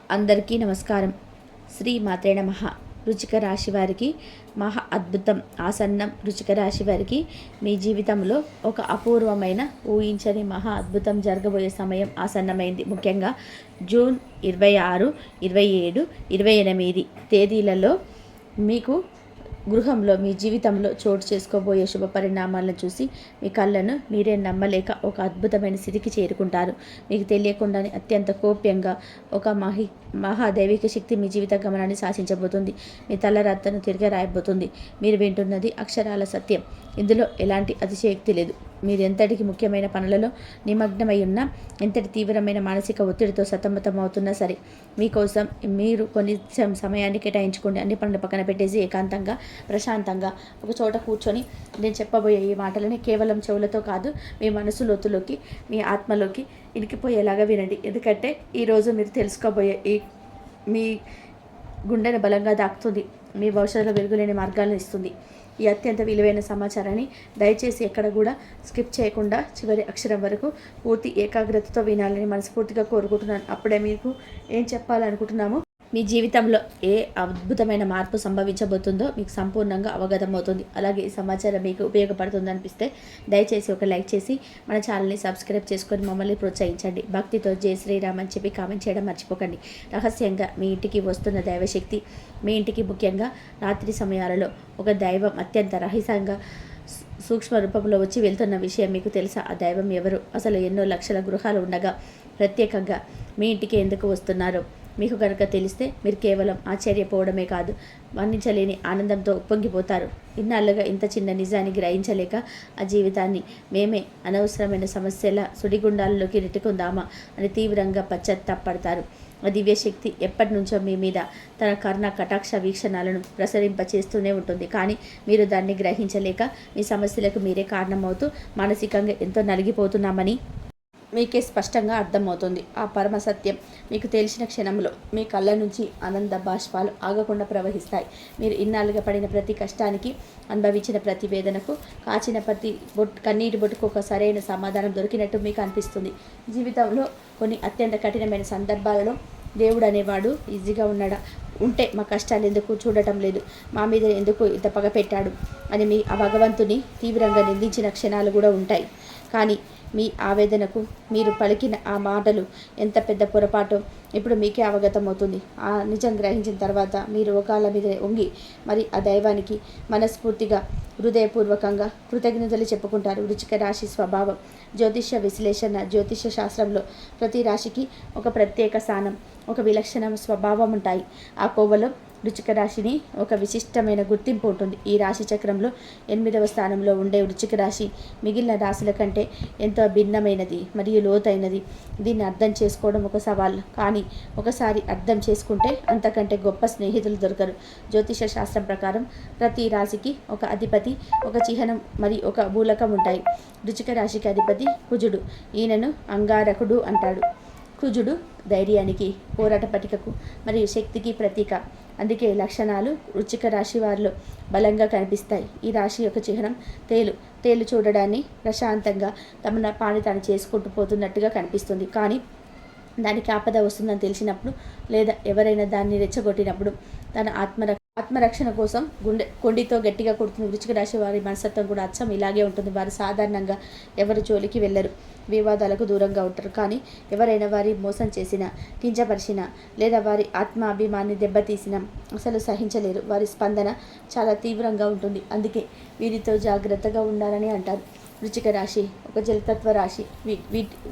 అందరికీ నమస్కారం. శ్రీ మాత్రే నమః. వృశ్చిక రాశి వారికి మహా అద్భుతం ఆసన్నం. వృశ్చిక రాశి వారికి మీ జీవితంలో ఒక అపూర్వమైన ఊహించని మహా అద్భుతం జరగబోయే సమయం ఆసన్నమైంది. ముఖ్యంగా జూన్ 26, 27, 28 తేదీలలో మీకు గృహంలో మీ జీవితంలో చోటు చేసుకోబోయే శుభ పరిణామాలను చూసి మీ కళ్ళను మీరే నమ్మలేక ఒక అద్భుతమైన స్థితికి చేరుకుంటారు. మీకు తెలియకుండానే అత్యంత కోప్యంగా ఒక మహాదైవిక శక్తి మీ జీవిత గమనాన్ని శాసించబోతుంది. మీ తలరాతను తిరిగి రాయబోతుంది. మీరు వింటున్నది అక్షరాల సత్యం. ఇందులో ఎలాంటి అతిశయోక్తి లేదు. మీరు ఎంతటికి ముఖ్యమైన పనులలో నిమగ్నమై ఉన్నా, ఎంతటి తీవ్రమైన మానసిక ఒత్తిడితో సతమతమవుతున్నా సరే, మీకోసం మీరు కొంచెం సమయాన్ని కేటాయించుకోండి. అన్ని పనులు పక్కన పెట్టేసి ఏకాంతంగా ప్రశాంతంగా ఒక చోట కూర్చొని నేను చెప్పబోయే ఈ మాటలని కేవలం చెవులతో కాదు, మీ మనసు లోతులోకి, మీ ఆత్మలోకి ఇనికిపోయేలాగా వినండి. ఎందుకంటే ఈరోజు మీరు తెలుసుకోబోయే మీ గుండెను బలంగా దాక్కుతుంది. మీ భవిష్యత్తులో వెలుగులేని మార్గాలను ఇస్తుంది. ఈ అత్యంత విలువైన సమాచారాన్ని దయచేసి ఎక్కడ కూడా స్కిప్ చేయకుండా చివరి అక్షరం వరకు పూర్తి ఏకాగ్రతతో వినాలని మనస్ఫూర్తిగా కోరుకుంటున్నాను. అప్పుడే మీకు ఏం చెప్పాలనుకుంటున్నామో, మీ జీవితంలో ఏ అద్భుతమైన మార్పు సంభవించబోతుందో మీకు సంపూర్ణంగా అవగతమవుతుంది. అలాగే ఈ సమాచారం మీకు ఉపయోగపడుతుంది అనిపిస్తే దయచేసి ఒక లైక్ చేసి మన ఛానల్ని సబ్స్క్రైబ్ చేసుకొని మమ్మల్ని ప్రోత్సహించండి. భక్తితో జై శ్రీరామ్ అని చెప్పి కామెంట్ చేయడం మర్చిపోకండి. రహస్యంగా మీ ఇంటికి వస్తున్న దైవశక్తి, మీ ఇంటికి ముఖ్యంగా రాత్రి సమయాలలో ఒక దైవం అత్యంత రహస్యంగా సూక్ష్మ రూపంలో వచ్చి వెళ్తున్న విషయం మీకు తెలుసా? ఆ దైవం ఎవరు? అసలు ఎన్నో లక్షల గృహాలు ఉండగా ప్రత్యేకంగా మీ ఇంటికి ఎందుకు వస్తున్నారో మీకు కనుక తెలిస్తే మీరు కేవలం ఆశ్చర్యపోవడమే కాదు, వర్ణించలేని ఆనందంతో ఉప్పొంగిపోతారు. ఇన్నాళ్ళుగా ఇంత చిన్న నిజాన్ని గ్రహించలేక ఆ జీవితాన్ని మేమే అనవసరమైన సమస్యల సుడిగుండాలలోకి నెట్టుకుందామా అని తీవ్రంగా పశ్చాత్తాపడతారు. ఆ దివ్యశక్తి ఎప్పటి నుంచో మీ మీద తన కర్ణ కటాక్ష వీక్షణాలను ప్రసరింపచేస్తూనే ఉంటుంది. కానీ మీరు దాన్ని గ్రహించలేక మీ సమస్యలకు మీరే కారణమవుతూ మానసికంగా ఎంతో నలిగిపోతున్నామని మీకే స్పష్టంగా అర్థమవుతుంది. ఆ పరమ సత్యం మీకు తెలిసిన క్షణంలో మీ కళ్ళ నుంచి ఆనంద బాష్పాలు ఆగకుండా ప్రవహిస్తాయి. మీరు ఇన్నాళ్ళుగా పడిన ప్రతి కష్టానికి, అనుభవించిన ప్రతి వేదనకు, కాచిన ప్రతి కన్నీటి బొట్టుకు ఒక సరైన సమాధానం దొరికినట్టు మీకు అనిపిస్తుంది. జీవితంలో కొన్ని అత్యంత కఠినమైన సందర్భాలలో దేవుడు అనేవాడు ఈజీగా ఉన్నాడా, ఉంటే మా కష్టాలు ఎందుకు చూడటం లేదు, మా మీద ఎందుకు ఇంత పగ పెట్టాడు అని మీ ఆ భగవంతుని తీవ్రంగా నిందించిన క్షణాలు కూడా ఉంటాయి. కానీ మీ ఆవేదనకు మీరు పలికిన ఆ మాటలు ఎంత పెద్ద పొరపాటో ఇప్పుడు మీకే అవగతం అవుతుంది. ఆ నిజం గ్రహించిన తర్వాత మీరు ఒకళ్ళ మీద వంగి మరి ఆ దైవానికి మనస్ఫూర్తిగా హృదయపూర్వకంగా కృతజ్ఞతలు చెప్పుకుంటారు. వృశ్చిక రాశి స్వభావం. జ్యోతిష్య విశ్లేషణ. జ్యోతిష్య శాస్త్రంలో ప్రతి రాశికి ఒక ప్రత్యేక స్థానం, ఒక విలక్షణ స్వభావం ఉంటాయి. ఆ కోవలో వృశ్చిక రాశిని ఒక విశిష్టమైన గుర్తింపు ఉంటుంది. ఈ రాశి చక్రంలో 8వ స్థానంలో ఉండే వృశ్చిక రాశి మిగిలిన రాశుల కంటే ఎంతో భిన్నమైనది మరియు లోతైనది. దీన్ని అర్థం చేసుకోవడం ఒక సవాల్. కానీ ఒకసారి అర్థం చేసుకుంటే అంతకంటే గొప్ప స్నేహితులు దొరకరు. జ్యోతిష శాస్త్రం ప్రకారం ప్రతి రాశికి ఒక అధిపతి, ఒక చిహ్నం మరియు ఒక మూలకం ఉంటాయి. వృశ్చిక రాశికి అధిపతి కుజుడు. ఈయనను అంగారకుడు అంటాడు. కుజుడు ధైర్యానికి, పోరాట పటికకు మరియు శక్తికి ప్రతీక. అందుకే లక్షణాలు వృశ్చిక రాశి వారిలో బలంగా కనిపిస్తాయి. ఈ రాశి యొక్క చిహ్నం తేలు చూడడాన్ని ప్రశాంతంగా తమ పని తాను చేసుకుంటూ పోతున్నట్టుగా కనిపిస్తుంది. కానీ దానికి ఆపద వస్తుందని తెలిసినప్పుడు, లేదా ఎవరైనా దాన్ని రెచ్చగొట్టినప్పుడు తన ఆత్మరక్షణ కోసం కొండితో గట్టిగా కొడుతుంది. వృశ్చిక రాశి వారి మనస్తత్వం కూడా అచ్చం ఇలాగే ఉంటుంది. వారు సాధారణంగా ఎవరి జోలికి వెళ్ళరు, వివాదాలకు దూరంగా ఉంటారు. కానీ ఎవరైనా వారి మోసం చేసినా, కించపరిచినా లేదా వారి ఆత్మాభిమాన్ని దెబ్బతీసినా అసలు సహించలేరు. వారి స్పందన చాలా తీవ్రంగా ఉంటుంది. అందుకే వీరితో జాగ్రత్తగా ఉండాలని అంటారు. వృశ్చిక రాశి ఒక జలతత్వ రాశి.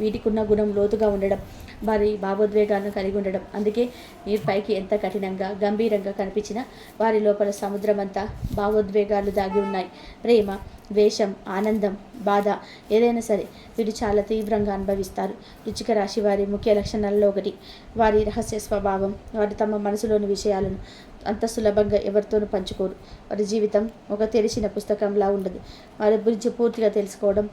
వీటికున్న గుణం లోతుగా ఉండడం, వారి భావోద్వేగాలను కలిగి ఉండడం. అందుకే మీరు పైకి ఎంత కఠినంగా, గంభీరంగా కనిపించినా వారి లోపల సముద్రమంతా భావోద్వేగాలు దాగి ఉన్నాయి. ప్రేమ, ద్వేషం, ఆనందం, బాధ ఏదైనా సరే వీరు చాలా తీవ్రంగా అనుభవిస్తారు. వృశ్చిక రాశి వారి ముఖ్య లక్షణాలలో ఒకటి వారి రహస్య స్వభావం. వారు తమ మనసులోని విషయాలను అంత సులభంగా ఎవరితోనూ పంచుకోరు. వారి జీవితం ఒక తెరిచిన పుస్తకంలా ఉండదు. వారి గురించి పూర్తిగా తెలుసుకోవడం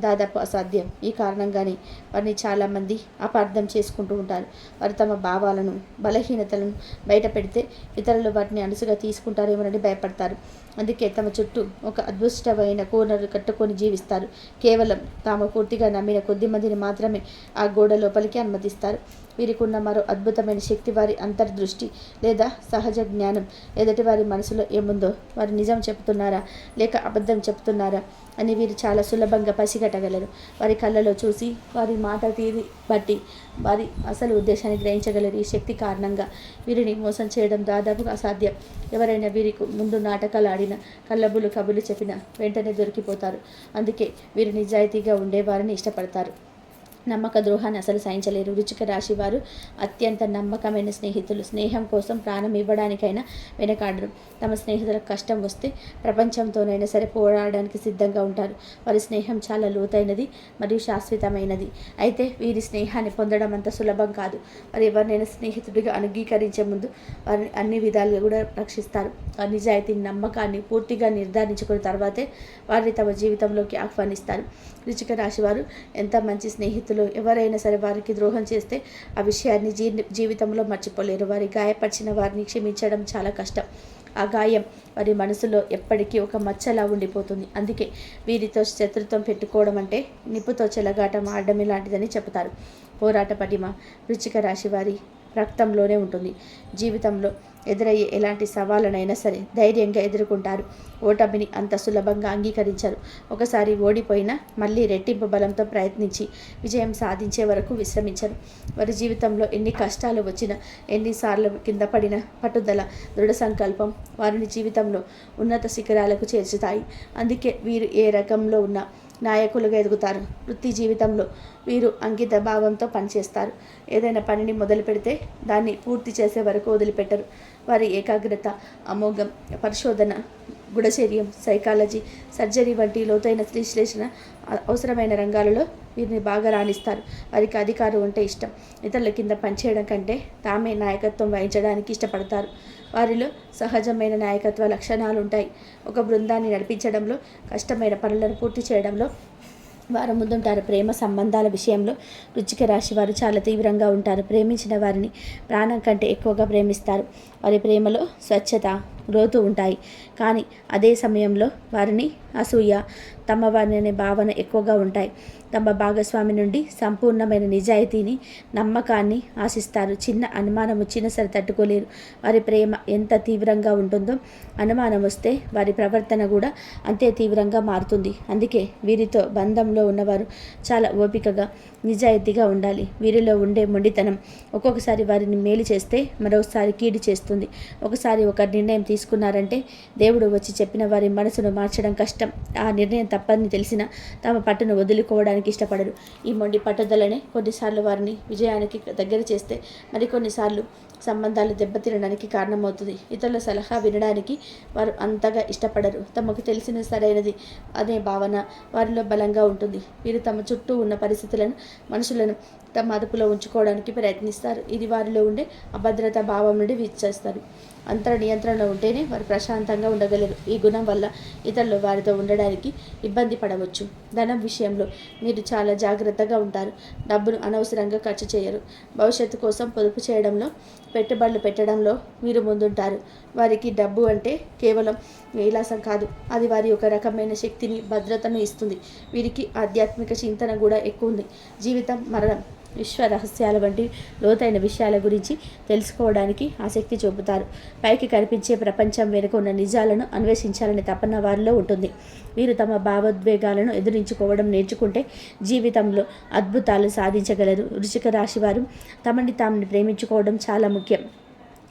దాదాపు అసాధ్యం. ఈ కారణంగానే వారిని చాలామంది అపార్థం చేసుకుంటూ ఉంటారు. వారు తమ భావాలను, బలహీనతలను బయట పెడితే ఇతరులు వాటిని అలుసుగా తీసుకుంటారేమోనని భయపడతారు. అందుకే తమ చుట్టూ ఒక అదృష్టమైన కోనరు కట్టుకొని జీవిస్తారు. కేవలం తాము పూర్తిగా నమ్మిన కొద్ది మందిని మాత్రమే ఆ గోడ లోపలికి అనుమతిస్తారు. వీరికి ఉన్న మరో అద్భుతమైన శక్తి వారి అంతర్దృష్టి లేదా సహజ జ్ఞానం. ఎదుటి వారి మనసులో ఏముందో వారు నిజం చెప్తున్నారా లేక అబద్ధం చెప్తున్నారా అని వీరు చాలా సులభంగా పసిగట్టగలరు. వారి కళ్ళలో చూసి వారి మాట తీరి బట్టి వారి అసలు ఉద్దేశాన్ని గ్రహించగలరు. ఈ శక్తి కారణంగా వీరిని మోసం చేయడం దాదాపుగా అసాధ్యం. ఎవరైనా వీరికి ముందు నాటకాలు ఆడిన కళ్ళబులు కబులు చెప్పినా వెంటనే దొరికిపోతారు. అందుకే వీరు నిజాయితీగా ఉండే వారిని ఇష్టపడతారు. నమ్మక ద్రోహాన్ని అసలు సహించలేరు. వృశ్చిక రాశి వారు అత్యంత నమ్మకమైన స్నేహితులు. స్నేహం కోసం ప్రాణం ఇవ్వడానికైనా వెనకాడరు. తమ స్నేహితులకు కష్టం వస్తే ప్రపంచంతోనైనా సరే పోరాడడానికి సిద్ధంగా ఉంటారు. వారి స్నేహం చాలా లోతైనది మరియు శాశ్వతమైనది. అయితే వీరి స్నేహాన్ని పొందడం అంత సులభం కాదు. వారు ఎవరినైనా స్నేహితుడిగా అంగీకరించే ముందు వారిని అన్ని విధాలుగా కూడా రక్షిస్తారు. వారి నిజాయితీ నమ్మకాన్ని పూర్తిగా నిర్ధారించుకున్న తర్వాతే వారిని తమ జీవితంలోకి ఆహ్వానిస్తారు. వృశ్చిక రాశి వారు ఎంత మంచి స్నేహితులు, ఎవరైనా సరే వారికి ద్రోహం చేస్తే ఆ విషయాన్ని జీవితంలో మర్చిపోలేరు. వారి గాయపరిచిన వారిని క్షమించడం చాలా కష్టం. ఆ గాయం వారి మనసులో ఎప్పటికీ ఒక మచ్చలా ఉండిపోతుంది. అందుకే వీరితో శత్రుత్వం పెట్టుకోవడం అంటే నిప్పుతో చెలగాటం ఆడడమే లాంటిదని చెబుతారు. పోరాట పటిమ వృశ్చిక రాశి వారి రక్తంలోనే ఉంటుంది. జీవితంలో ఎదురయ్యే ఎలాంటి సవాళ్ళనైనా సరే ధైర్యంగా ఎదుర్కొంటారు. ఓటమిని అంత సులభంగా అంగీకరించరు. ఒకసారి ఓడిపోయినా మళ్ళీ రెట్టింపు బలంతో ప్రయత్నించి విజయం సాధించే వరకు విశ్రమించరు. వారి జీవితంలో ఎన్ని కష్టాలు వచ్చినా, ఎన్నిసార్లు కింద పడిన పట్టుదల, దృఢ సంకల్పం వారిని జీవితంలో ఉన్నత శిఖరాలకు చేర్చుతాయి. అందుకే వీరు ఏ రకంలో ఉన్న నాయకులుగా ఎదుగుతారు. వృత్తి జీవితంలో వీరు అంకిత భావంతో పనిచేస్తారు. ఏదైనా పనిని మొదలు పెడితే దాన్ని పూర్తి చేసే వరకు వదిలిపెట్టరు. వారి ఏకాగ్రత అమోఘం. పరిశోధన, గుణచర్యం, సైకాలజీ, సర్జరీ వంటి లోతైన విశ్లేషణ అవసరమైన రంగాలలో వీరిని బాగా రాణిస్తారు. వారికి అధికారం అంటే ఇష్టం. ఇతరుల కింద పనిచేయడం కంటే తామే నాయకత్వం వహించడానికి ఇష్టపడతారు. వారిలో సహజమైన నాయకత్వ లక్షణాలు ఉంటాయి. ఒక బృందాన్ని నడిపించడంలో, కష్టమైన పనులను పూర్తి చేయడంలో వారు ముందుంటారు. ప్రేమ సంబంధాల విషయంలో వృశ్చిక రాశి వారు చాలా తీవ్రంగా ఉంటారు. ప్రేమించిన వారిని ప్రాణం కంటే ఎక్కువగా ప్రేమిస్తారు. వారి ప్రేమలో స్వచ్ఛత, లోతు ఉంటాయి. కానీ అదే సమయంలో వారిని అసూయ, తమ వారిని అనే భావన ఎక్కువగా ఉంటాయి. తమ భాగస్వామి నుండి సంపూర్ణమైన నిజాయితీని, నమ్మకాన్ని ఆశిస్తారు. చిన్న అనుమానం వచ్చినా సరే తట్టుకోలేరు. వారి ప్రేమ ఎంత తీవ్రంగా ఉంటుందో అనుమానం వస్తే వారి ప్రవర్తన కూడా అంతే తీవ్రంగా మారుతుంది. అందుకే వీరితో బంధంలో ఉన్నవారు చాలా ఓపికగా, నిజాయితీగా ఉండాలి. వీరిలో ఉండే మొండితనం ఒక్కొక్కసారి వారిని మేలు చేస్తే మరోసారి కీడు చేస్తుంది. ఒకసారి ఒక నిర్ణయం తీసుకున్నారంటే దేవుడు వచ్చి చెప్పిన వారి మనసును మార్చడం కష్టం. ఆ నిర్ణయం తప్పని తెలిసినా తమ పట్టును వదులుకోవడానికి ఇష్టపడరు. ఈ మొండి పట్టుదలనే కొన్నిసార్లు వారిని విజయానికి దగ్గర చేస్తే మరికొన్నిసార్లు సంబంధాలు దెబ్బతినడానికి కారణమవుతుంది. ఇతరుల సలహా వినడానికి వారు అంతగా ఇష్టపడరు. తమకు తెలిసిన సరైనది అనే భావన వారిలో బలంగా ఉంటుంది. వీరు తమ చుట్టూ ఉన్న పరిస్థితులను, మనుషులను తమ అదుపులో ఉంచుకోవడానికి ప్రయత్నిస్తారు. ఇది వారిలో ఉండే అభద్రతా భావం నుండి విచ్చేస్తారు. అంతర నియంత్రణలో ఉంటేనే వారు ప్రశాంతంగా ఉండగలరు. ఈ గుణం వల్ల ఇతరులు వారితో ఉండడానికి ఇబ్బంది పడవచ్చు. ధనం విషయంలో మీరు చాలా జాగ్రత్తగా ఉంటారు. డబ్బును అనవసరంగా ఖర్చు చేయరు. భవిష్యత్తు కోసం పొదుపు చేయడంలో, పెట్టుబడులు పెట్టడంలో మీరు ముందుంటారు. వారికి డబ్బు అంటే కేవలం విలాసం కాదు, అది వారి ఒక రకమైన శక్తిని, భద్రతను ఇస్తుంది. వీరికి ఆధ్యాత్మిక చింతన కూడా ఎక్కువ ఉంది. జీవితం, మరణం, విశ్వ రహస్యాల వంటి లోతైన విషయాల గురించి తెలుసుకోవడానికి ఆసక్తి చూపుతారు. పైకి కనిపించే ప్రపంచం వెనుక ఉన్న నిజాలను అన్వేషించాలని తపన వారిలో ఉంటుంది. వీరు తమ భావోద్వేగాలను ఎదురించుకోవడం నేర్చుకుంటే జీవితంలో అద్భుతాలు సాధించగలరు. వృశ్చిక రాశి వారు తమని తాము ప్రేమించుకోవడం చాలా ముఖ్యం.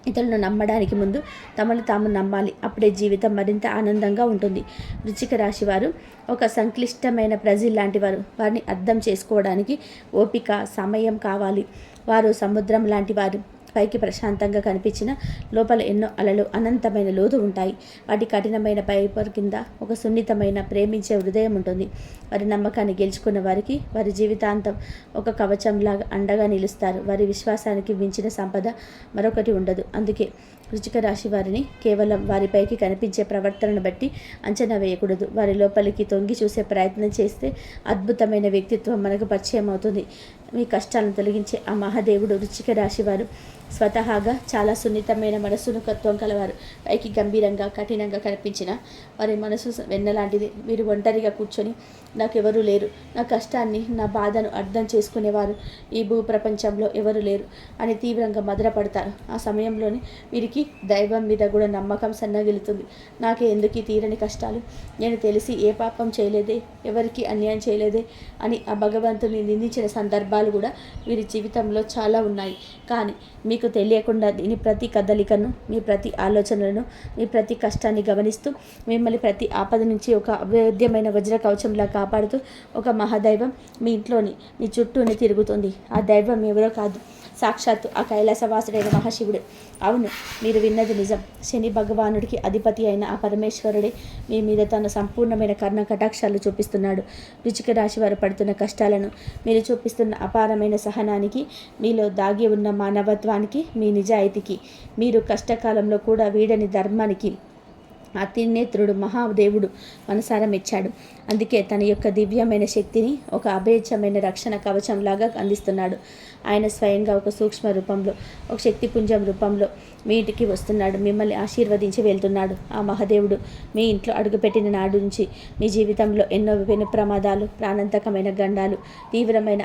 ఇతరులను నమ్మడానికి ముందు తమను తాము నమ్మాలి. అప్పుడే జీవితం మరింత ఆనందంగా ఉంటుంది. వృశ్చిక రాశి వారు ఒక సంక్లిష్టమైన ప్రజలు లాంటి వారు. వారిని అర్థం చేసుకోవడానికి ఓపిక, సమయం కావాలి. వారు సముద్రం లాంటి వారు. పైకి ప్రశాంతంగా కనిపించిన లోపల ఎన్నో అలలు, అనంతమైన లోతు ఉంటాయి. వాటి కఠినమైన పైపర్ కింద ఒక సున్నితమైన, ప్రేమించే హృదయం ఉంటుంది. వారి నమ్మకాన్ని గెలుచుకున్న వారికి వారి జీవితాంతం ఒక కవచంలాగా అండగా నిలుస్తారు. వారి విశ్వాసానికి మించిన సంపద మరొకటి ఉండదు. అందుకే వృశ్చిక రాశి వారిని కేవలం వారిపైకి కనిపించే ప్రవర్తనను బట్టి అంచనా వేయకూడదు. వారి లోపలికి తొంగి చూసే ప్రయత్నం చేస్తే అద్భుతమైన వ్యక్తిత్వం మనకు పరిచయం అవుతుంది. మీ కష్టాలను తొలగించే ఆ మహాదేవుడు వృశ్చిక రాశి వారు స్వతహాగా చాలా సున్నితమైన మనసునుకత్వం కలవారు. పైకి గంభీరంగా కఠినంగా కనిపించిన వారి మనసు వెన్నలాంటిది. వీరు ఒంటరిగా కూర్చొని నాకెవరూ లేరు, నా కష్టాన్ని నా బాధను అర్థం చేసుకునేవారు ఈ భూప్రపంచంలో ఎవరు లేరు అని తీవ్రంగా మదనపడతారు. ఆ సమయంలోనే వీరికి దైవం మీద కూడా నమ్మకం సన్నగిలుతుంది. నాకే ఎందుకు ఈ తీరని కష్టాలు, నేను తెలిసి ఏ పాపం చేయలేదే, ఎవరికి అన్యాయం చేయలేదే అని ఆ భగవంతుని నిందించిన సందర్భాలు కూడా వీరి జీవితంలో చాలా ఉన్నాయి. కానీ మీకు తెలియకుండా దీని ప్రతి కదలికను, మీ ప్రతి ఆలోచనలను, మీ ప్రతి కష్టాన్ని గమనిస్తూ మిమ్మల్ని ప్రతి ఆపద నుంచి ఒక అభేద్యమైన వజ్ర కవచంలా కాపాడుతూ ఒక మహాదైవం మీ ఇంట్లోని మీ చుట్టూనే తిరుగుతుంది. ఆ దైవం ఎవరో కాదు, సాక్షాత్తు ఆ కైలాసవాసుడైన మహాశివుడే. అవును, మీరు విన్నది నిజం. శని భగవానుడికి అధిపతి అయిన ఆ పరమేశ్వరుడే మీ మీద తన సంపూర్ణమైన కర్ణ కటాక్షాలు చూపిస్తున్నాడు. వృశ్చిక రాశి వారు పడుతున్న కష్టాలను, మీరు చూపిస్తున్న అపారమైన సహనానికి, మీలో దాగి ఉన్న మానవత్వానికి, మీ నిజాయితీకి, మీరు కష్టకాలంలో కూడా వీడని ధర్మానికి ఆ త్రినేత్రుడు మహాదేవుడు మనసారా మెచ్చాడు. అందుకే తన యొక్క దివ్యమైన శక్తిని ఒక అభేద్యమైన రక్షణ కవచంలాగా అందిస్తున్నాడు. ఆయన స్వయంగా ఒక సూక్ష్మ రూపంలో, ఒక శక్తిపుంజం రూపంలో మీ ఇంటికి వస్తున్నాడు, మిమ్మల్ని ఆశీర్వదించి వెళ్తున్నాడు. ఆ మహాదేవుడు మీ ఇంట్లో అడుగుపెట్టిన నాడు నుంచి మీ జీవితంలో ఎన్నో వెను ప్రమాదాలు, ప్రాణాంతకమైన గండాలు, తీవ్రమైన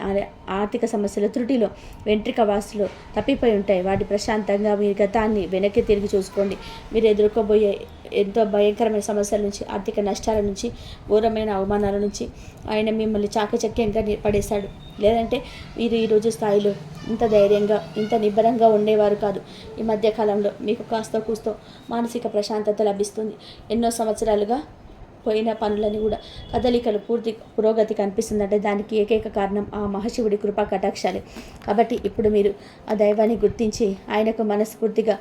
ఆర్థిక సమస్యల త్రుటిలో, వెంట్రిక వాసులు తప్పిపోయి ఉంటాయి. వాటి ప్రశాంతంగా మీ గతాన్ని వెనక్కి తిరిగి చూసుకోండి. మీరు ఎదుర్కోబోయే ఎంతో భయంకరమైన సమస్యల నుంచి, ఆర్థిక నష్టాల నుంచి, ఘోరమైన అవమానాల నుంచి ఆయన మిమ్మల్ని చాకచక్యంగా పడేశాడు. లేదంటే మీరు ఈరోజు స్థాయిలో ఇంత ధైర్యంగా, ఇంత నిబ్బరంగా ఉండేవారు కాదు. ఈ మధ్యకాలంలో మీకు కాస్త కూస్తో మానసిక ప్రశాంతత లభిస్తుంది. ఎన్నో సంవత్సరాలుగా పోయిన పనులని కూడా కదలికలు పూర్తి పురోగతి కనిపిస్తుందంటే దానికి ఏకైక కారణం ఆ మహాశివుడి కృపా కటాక్షాలే. కాబట్టి ఇప్పుడు మీరు ఆ దైవాన్ని గుర్తించి ఆయనకు మనస్ఫూర్తిగా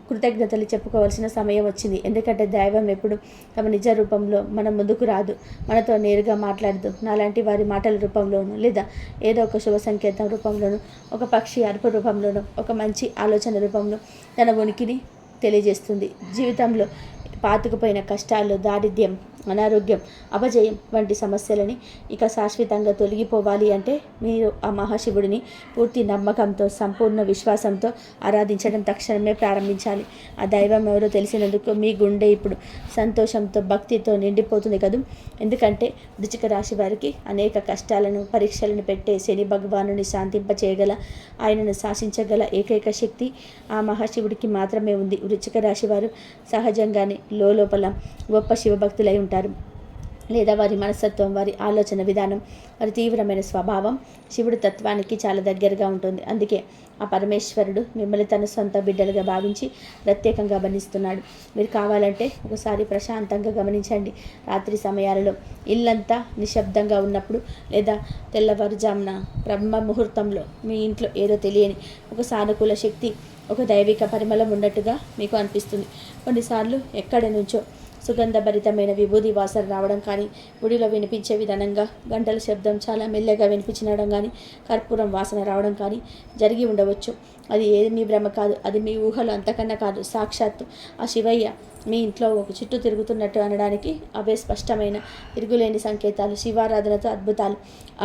కృతజ్ఞతలు చెప్పుకోవాల్సిన సమయం వచ్చింది. ఎందుకంటే దైవం ఎప్పుడు తమ నిజ రూపంలో మన ముందుకు రాదు, మనతో నేరుగా మాట్లాడదు. నాలాంటి వారి మాటల రూపంలోనూ, లేదా ఏదో ఒక శుభ సంకేతం రూపంలోనూ, ఒక పక్షి అరుపు రూపంలోనూ, ఒక మంచి ఆలోచన రూపంలో తన ఉనికిని తెలియజేస్తుంది. జీవితంలో పాతుకుపోయిన కష్టాలు, దారిద్ర్యం, అనారోగ్యం, అపజయం వంటి సమస్యలని ఇక శాశ్వతంగా తొలగిపోవాలి అంటే మీరు ఆ మహాశివుడిని పూర్తి నమ్మకంతో, సంపూర్ణ విశ్వాసంతో ఆరాధించడం తక్షణమే ప్రారంభించాలి. ఆ దైవం ఎవరో తెలిసినందుకు మీ గుండె ఇప్పుడు సంతోషంతో, భక్తితో నిండిపోతుంది కదూ. ఎందుకంటే వృశ్చిక రాశి వారికి అనేక కష్టాలను, పరీక్షలను పెట్టే శని భగవానుని శాంతింపచేయగల, ఆయనను శాసించగల ఏకైక శక్తి ఆ మహాశివుడికి మాత్రమే ఉంది. వృశ్చిక రాశి వారు సహజంగానే లోపల గొప్ప శివభక్తులై ఉంటారు. లేదా వారి మనస్తత్వం, వారి ఆలోచన విధానం, వారి తీవ్రమైన స్వభావం శివుడి తత్వానికి చాలా దగ్గరగా ఉంటుంది. అందుకే ఆ పరమేశ్వరుడు మిమ్మల్ని తన సొంత బిడ్డలుగా భావించి ప్రత్యేకంగా బంధిస్తున్నాడు. మీరు కావాలంటే ఒకసారి ప్రశాంతంగా గమనించండి. రాత్రి సమయాలలో ఇల్లంతా నిశ్శబ్దంగా ఉన్నప్పుడు, లేదా తెల్లవారుజామున బ్రహ్మ ముహూర్తంలో మీ ఇంట్లో ఏదో తెలియని ఒక సానుకూల శక్తి, ఒక దైవిక పరిమళం ఉన్నట్టుగా మీకు అనిపిస్తుంది. కొన్నిసార్లు ఎక్కడి నుంచో సుగంధభరితమైన విభూది వాసన రావడం కానీ, గుడిలో వినిపించే విధానంగా గంటల శబ్దం చాలా మెల్లగా వినిపించడం కానీ, కర్పూరం వాసన రావడం కానీ జరిగి ఉండవచ్చు. అది ఏది మీ భ్రమ కాదు, అది మీ ఊహలు అంతకన్నా కాదు. సాక్షాత్తు ఆ శివయ్య మీ ఇంట్లో ఒక చుట్టూ తిరుగుతున్నట్టు అనడానికి అవే స్పష్టమైన, తిరుగులేని సంకేతాలు. శివారాధనతో అద్భుతాలు.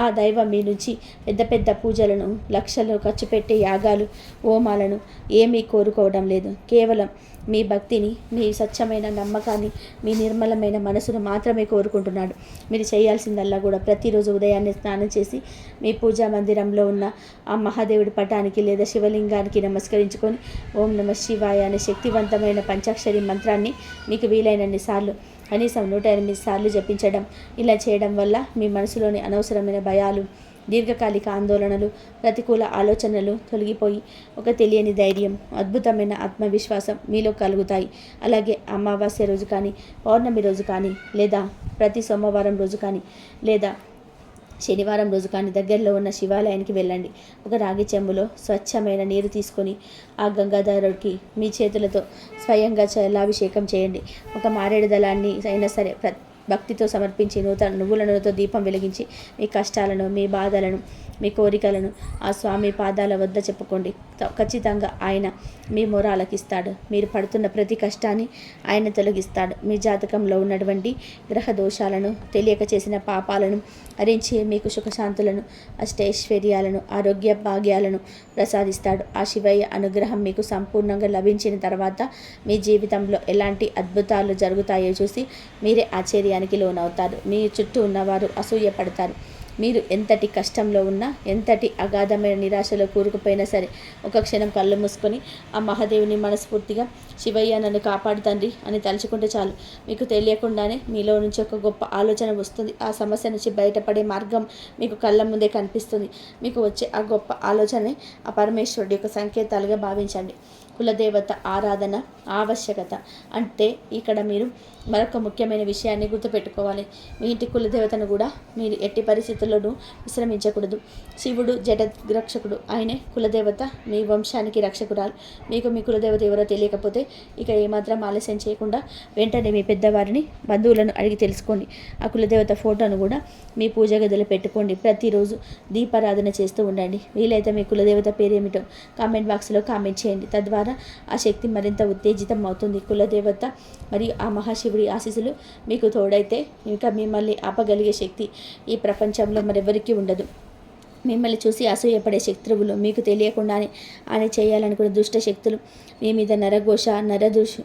ఆ దైవం మీ నుంచి పెద్ద పెద్ద పూజలను, లక్షలు ఖర్చు పెట్టే యాగాలు, హోమాలను ఏమీ కోరుకోవడం లేదు. కేవలం మీ భక్తిని, మీ స్వచ్ఛమైన నమ్మకాన్ని, మీ నిర్మలమైన మనసును మాత్రమే కోరుకుంటున్నాడు. మీరు చేయాల్సిందల్లా కూడా ప్రతిరోజు ఉదయాన్నే స్నానం చేసి మీ పూజా మందిరంలో ఉన్న ఆ మహాదేవుడి పటానికి లేదా శివలింగానికి నమస్కరించుకొని ఓం నమ శివాయ అనే శక్తివంతమైన పంచాక్షరి మంత్రాన్ని మీకు వీలైనన్ని సార్లు, కనీసం 108 సార్లు జపించడం. ఇలా చేయడం వల్ల మీ మనసులోని అనవసరమైన భయాలు, దీర్ఘకాలిక ఆందోళనలు, ప్రతికూల ఆలోచనలు తొలగిపోయి ఒక తెలియని ధైర్యం, అద్భుతమైన ఆత్మవిశ్వాసం మీలో కలుగుతాయి. అలాగే అమావాస్య రోజు కానీ, పౌర్ణమి రోజు కానీ, లేదా ప్రతి సోమవారం రోజు కానీ, లేదా శనివారం రోజు కానీ దగ్గరలో ఉన్న శివాలయానికి వెళ్ళండి. ఒక రాగి చెంబులో స్వచ్ఛమైన నీరు తీసుకొని ఆ గంగాధరుడికి మీ చేతులతో స్వయంగా జలాభిషేకం చేయండి. ఒక మారేడు దళాన్ని అయినా సరే భక్తితో సమర్పించి నువ్వుల నూనెతో దీపం వెలిగించి మీ కష్టాలను, మీ బాధలను, మీ కోరికలను ఆ స్వామి పాదాల వద్ద చెప్పుకోండి. ఖచ్చితంగా ఆయన మీ మొర ఆలకిస్తాడు. మీరు పడుతున్న ప్రతి కష్టాన్ని ఆయన తొలగిస్తాడు. మీ జాతకంలో ఉన్నటువంటి గ్రహ దోషాలను, తెలియక చేసిన పాపాలను హరించి మీకు సుఖశాంతులను, అష్టైశ్వర్యాలను, ఆరోగ్య భాగ్యాలను ప్రసాదిస్తాడు. ఆ శివయ్య అనుగ్రహం మీకు సంపూర్ణంగా లభించిన తర్వాత మీ జీవితంలో ఎలాంటి అద్భుతాలు జరుగుతాయో చూసి మీరే ఆశ్చర్యానికి లోనవుతారు. మీ చుట్టూ ఉన్నవారు అసూయపడతారు. మీరు ఎంతటి కష్టంలో ఉన్నా, ఎంతటి అగాధమైన నిరాశలో కూరుకుపోయినా సరే ఒక క్షణం కళ్ళు మూసుకొని ఆ మహాదేవుని మనస్ఫూర్తిగా శివయ్య నన్ను కాపాడు తండ్రి అని తలుచుకుంటే చాలు. మీకు తెలియకుండానే మీలో నుంచి ఒక గొప్ప ఆలోచన వస్తుంది. ఆ సమస్య నుంచి బయటపడే మార్గం మీకు కళ్ళ ముందే కనిపిస్తుంది. మీకు వచ్చే ఆ గొప్ప ఆలోచనే ఆ పరమేశ్వరుడి యొక్క సంకేతాలుగా భావించండి. కులదేవత ఆరాధన ఆవశ్యకత అంటే ఇక్కడ మీరు మరొక ముఖ్యమైన విషయాన్ని గుర్తుపెట్టుకోవాలి. మీ ఇంటి కులదేవతను కూడా మీరు ఎట్టి పరిస్థితుల్లోనూ విశ్రమించకూడదు. శివుడు జగద్రక్షకుడు, ఆయనే కులదేవత, మీ వంశానికి రక్షకురాలు. మీకు మీ కులదేవత ఎవరో తెలియకపోతే ఇక ఏమాత్రం ఆలస్యం చేయకుండా వెంటనే మీ పెద్దవారిని, బంధువులను అడిగి తెలుసుకోండి. ఆ కులదేవత ఫోటోను కూడా మీ పూజ గదిలో పెట్టుకోండి. ప్రతిరోజు దీపారాధన చేస్తూ ఉండండి. వీలైతే మీ కులదేవత పేరేమిటో కామెంట్ బాక్స్లో కామెంట్ చేయండి. తద్వారా ఆ శక్తి మరింత ఉత్తేజితం అవుతుంది. కులదేవత మరియు ఆ మహాశివుడి ఆశీస్సులు మీకు తోడైతే ఇంకా మిమ్మల్ని ఆపగలిగే శక్తి ఈ ప్రపంచంలో మరెవరికీ ఉండదు. మిమ్మల్ని చూసి అసూయపడే శత్రువులు, మీకు తెలియకుండానే ఆయన చేయాలనుకున్న దుష్ట శక్తులు, మీ మీద నరఘోష,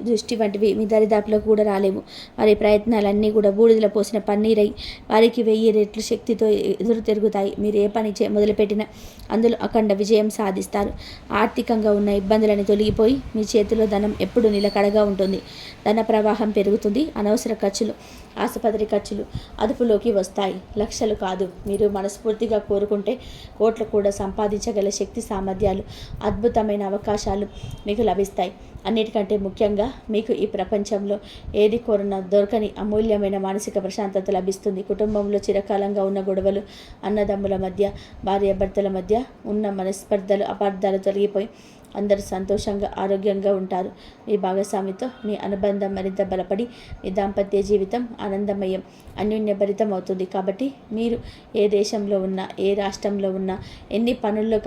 దృష్టి వంటివి మీ దరిదాపులో కూడా రాలేవు. వారి ప్రయత్నాలన్నీ కూడా బూడిదలో పోసిన పన్నీరై వారికి 1000 రెట్లు శక్తితో ఎదురు తిరుగుతాయి. మీరు ఏ పని మొదలుపెట్టినా అందులో అఖండ విజయం సాధిస్తారు. ఆర్థికంగా ఉన్న ఇబ్బందులని తొలగిపోయి మీ చేతిలో ధనం ఎప్పుడు నిలకడగా ఉంటుంది. ధన ప్రవాహం పెరుగుతుంది. అనవసర ఖర్చులు, ఆసుపత్రి ఖర్చులు అదుపులోకి వస్తాయి. లక్షలు కాదు, మీరు మనస్ఫూర్తిగా కోరుకుంటే కోట్లు కూడా సంపాదించగల శక్తి, సామర్థ్యాలు, అద్భుతమైన అవకాశాలు మీకు లభిస్తాయి. అన్నిటికంటే ముఖ్యంగా మీకు ఈ ప్రపంచంలో ఏది కోరినా దొరకని అమూల్యమైన మానసిక ప్రశాంతత లభిస్తుంది. కుటుంబంలో చిరకాలంగా ఉన్న గొడవలు, అన్నదమ్ముల మధ్య, భార్యాభర్తల మధ్య ఉన్న మనస్పర్ధలు, అపార్థాలు తొలగిపోయి అందరూ సంతోషంగా, ఆరోగ్యంగా ఉంటారు. మీ భాగస్వామితో మీ అనుబంధం మరింత బలపడి మీ దాంపత్య జీవితం ఆనందమయం, అన్యోన్యభరితం అవుతుంది. కాబట్టి మీరు ఏ దేశంలో ఉన్నా, ఏ రాష్ట్రంలో ఉన్నా, ఎన్ని పనుల్లో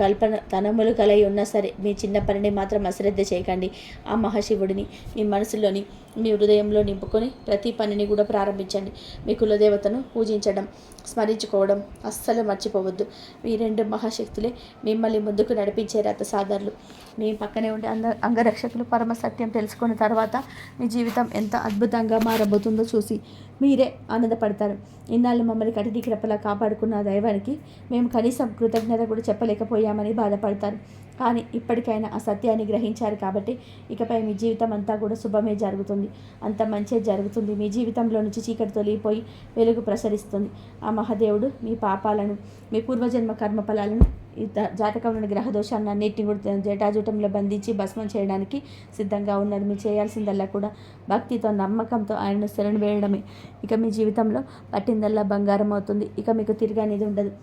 తనములు కలిగి ఉన్నా సరే మీ చిన్న పనిని మాత్రం అశ్రద్ధ చేయకండి. ఆ మహాశివుడిని మీ మనసులోని, మీ హృదయంలో నింపుకొని ప్రతి పనిని కూడా ప్రారంభించండి. మీ కులదేవతను పూజించడం, స్మరించుకోవడం అస్సలు మర్చిపోవద్దు. మీ 2 మహాశక్తులే మిమ్మల్ని ముందుకు నడిపించే రథసాగర్లు. మీ పక్కనే ఉండే అంగరక్షకులు పరమ సత్యం తెలుసుకున్న తర్వాత మీ జీవితం ఎంత అద్భుతంగా మారబోతుందో చూసి మీరే ఆనందపడతారు. ఇన్నాళ్ళు మమ్మల్ని కటికి రెప్పలా కాపాడుకున్న దైవానికి మేము కనీసం కృతజ్ఞత కూడా చెప్పలేకపోయామని బాధపడతారు. కానీ ఇప్పటికైనా ఆ సత్యాన్ని గ్రహించారు కాబట్టి ఇకపై మీ జీవితం అంతా కూడా శుభమే జరుగుతుంది. అంత మంచే జరుగుతుంది. మీ జీవితంలో నుంచి చీకటి తొలగిపోయి వెలుగు ప్రసరిస్తుంది. ఆ మహాదేవుడు మీ పాపాలను, మీ పూర్వజన్మ కర్మఫలాలను, ఈ జాతకంలోని గ్రహ దోషాన్ని అన్నింటినీ కూడా జటాజూటంలో బంధించి భస్మం చేయడానికి సిద్ధంగా ఉన్నారు. మీరు చేయాల్సిందల్లా కూడా భక్తితో, నమ్మకంతో ఆయనను శరణు వేయడమే. ఇక మీ జీవితంలో పట్టిందల్లా బంగారం అవుతుంది. ఇక మీకు తిరగనేది ఉండదు.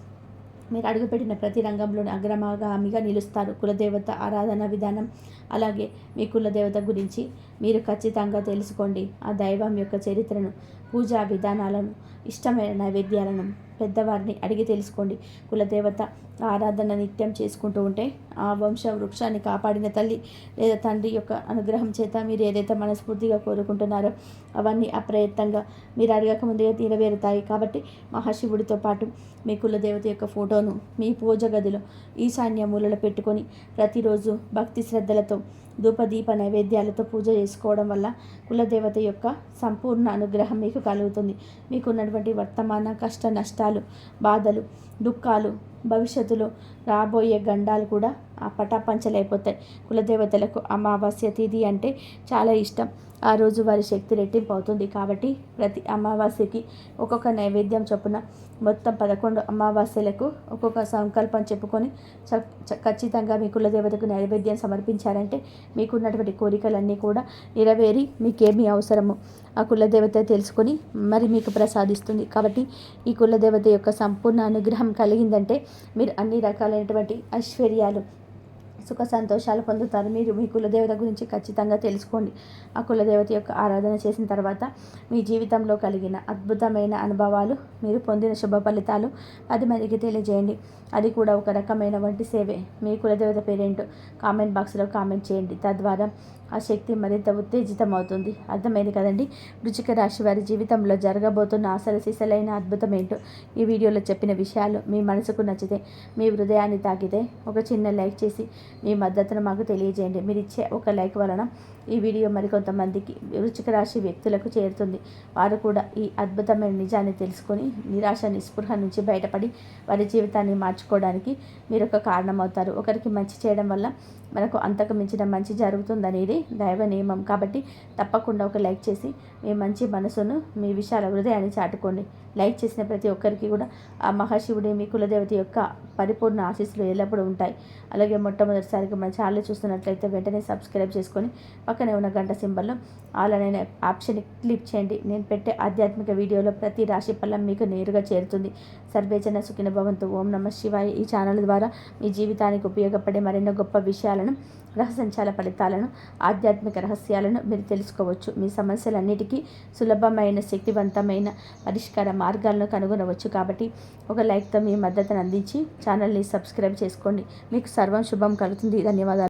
మీరు అడుగుపెట్టిన ప్రతి రంగంలోని అగ్రగామిగా నిలుస్తారు. కులదేవత ఆరాధన విధానం, అలాగే మీ కులదేవత గురించి మీరు ఖచ్చితంగా తెలుసుకోండి. ఆ దైవం యొక్క చరిత్రను, పూజా విధానాలను, ఇష్టమైన నైవేద్యాలను పెద్దవారిని అడిగి తెలుసుకోండి. కులదేవత ఆరాధన నిత్యం చేసుకుంటూ ఉంటే ఆ వంశ వృక్షాన్ని కాపాడిన తల్లి లేదా తండ్రి యొక్క అనుగ్రహం చేత మీరు ఏదైతే మనస్ఫూర్తిగా కోరుకుంటున్నారో అవన్నీ అప్రయత్నంగా మీరు అడగక ముందే నెరవేరుతాయి. కాబట్టి మహాశివుడితో పాటు మీ కులదేవత యొక్క ఫోటోను మీ పూజ గదిలో ఈశాన్య మూలలో పెట్టుకొని ప్రతిరోజు భక్తి శ్రద్ధలతో ధూపదీప నైవేద్యాలతో పూజ చేసుకోవడం వల్ల కులదేవత యొక్క సంపూర్ణ అనుగ్రహం మీకు కలుగుతుంది. మీకున్నటువంటి వర్తమాన కష్ట నష్టాలు, బాధలు, దుఃఖాలు, భవిష్యత్తులో రాబోయే గండాలు కూడా ఆ పటాపంచలైపోతాయి. కులదేవతలకు అమావాస్య తిథి అంటే చాలా ఇష్టం. ఆ రోజు వారి శక్తి రెట్టింపు అవుతుంది. కాబట్టి ప్రతి అమావాస్యకి ఒక్కొక్క నైవేద్యం చొప్పున మొత్తం 11 అమావాస్యలకు ఒక్కొక్క సంకల్పం చెప్పుకొని ఖచ్చితంగా మీ కులదేవతకు నైవేద్యం సమర్పించారంటే మీకున్నటువంటి కోరికలన్నీ కూడా నెరవేరి మీకేమీ అవసరమో ఆ కులదేవత తెలుసుకొని మరి మీకు ప్రసాదిస్తుంది. కాబట్టి ఈ కులదేవత యొక్క సంపూర్ణ అనుగ్రహం కలిగిందంటే మీరు అన్ని రకాలైనటువంటి ఐశ్వర్యాలు, సుఖ సంతోషాలు పొందుతారు. మీరు మీ కులదేవత గురించి ఖచ్చితంగా తెలుసుకోండి. ఆ కులదేవత యొక్క ఆరాధన చేసిన తర్వాత మీ జీవితంలో కలిగిన అద్భుతమైన అనుభవాలు, మీరు పొందిన శుభ ఫలితాలు 10 మందికి తెలియజేయండి. అది కూడా ఒక రకమైన వంటి సేవే. మీ కులదేవత పేరేంటో కామెంట్ బాక్స్లో కామెంట్ చేయండి. తద్వారా ఆ శక్తి మరింత ఉత్తేజితమవుతుంది. అర్థమైంది కదండి. వృశ్చిక రాశి వారి జీవితంలో జరగబోతున్న అసలు సిసలైన అద్భుతం ఏంటో ఈ వీడియోలో చెప్పిన విషయాలు మీ మనసుకు నచ్చితే, మీ హృదయాన్ని తాకితే ఒక చిన్న లైక్ చేసి మీ మద్దతును మాకు తెలియజేయండి. మీరు ఇచ్చే ఒక లైక్ వలన ఈ వీడియో మరికొంతమందికి వృశ్చిక రాశి వ్యక్తులకు చేరుతుంది. వారు కూడా ఈ అద్భుతమైన నిజాన్ని తెలుసుకొని నిరాశ నిస్పృహ నుంచి బయటపడి వారి జీవితాన్ని మార్చుకోవడానికి మీరు ఒక కారణమవుతారు. ఒకరికి మంచి చేయడం వల్ల మనకు అంతకు మించిన మంచి జరుగుతుందనేది దైవ నియమం. కాబట్టి తప్పకుండా ఒక లైక్ చేసి మీ మంచి మనసును, మీ విశాల హృదయాన్ని చాటుకోండి. లైక్ చేసిన ప్రతి ఒక్కరికి కూడా ఆ మహాశివుడి, మీ కులదేవత యొక్క పరిపూర్ణ ఆశీస్సులు ఎల్లప్పుడూ ఉంటాయి. అలాగే మొట్టమొదటిసారిగా మన ఛానల్ చూస్తున్నట్లయితే వెంటనే సబ్స్క్రైబ్ చేసుకొని పక్కనే ఉన్న గంట సింబల్లో ఆల్ అనే ఆప్షన్ని క్లిక్ చేయండి. నేను పెట్టే ఆధ్యాత్మిక వీడియోలో ప్రతి రాశి ఫలం మీకు నేరుగా చేరుతుంది. సర్వేజన సుఖిన భవంతు. ఓం నమః శివాయ. ఈ ఛానల్ ద్వారా మీ జీవితానికి ఉపయోగపడే మరెన్నో గొప్ప విషయాలను, రహస్యంచాల ఫలితాలను, ఆధ్యాత్మిక రహస్యాలను మీరు తెలుసుకోవచ్చు. మీ సమస్యలన్నిటికీ సులభమైన, శక్తివంతమైన పరిష్కార మార్గాలను కనుగొనవచ్చు. కాబట్టి ఒక లైక్తో మీ మద్దతును అందించి ఛానల్ని సబ్స్క్రైబ్ చేసుకోండి. మీకు సర్వం శుభం కలుగుతుంది. ధన్యవాదాలు.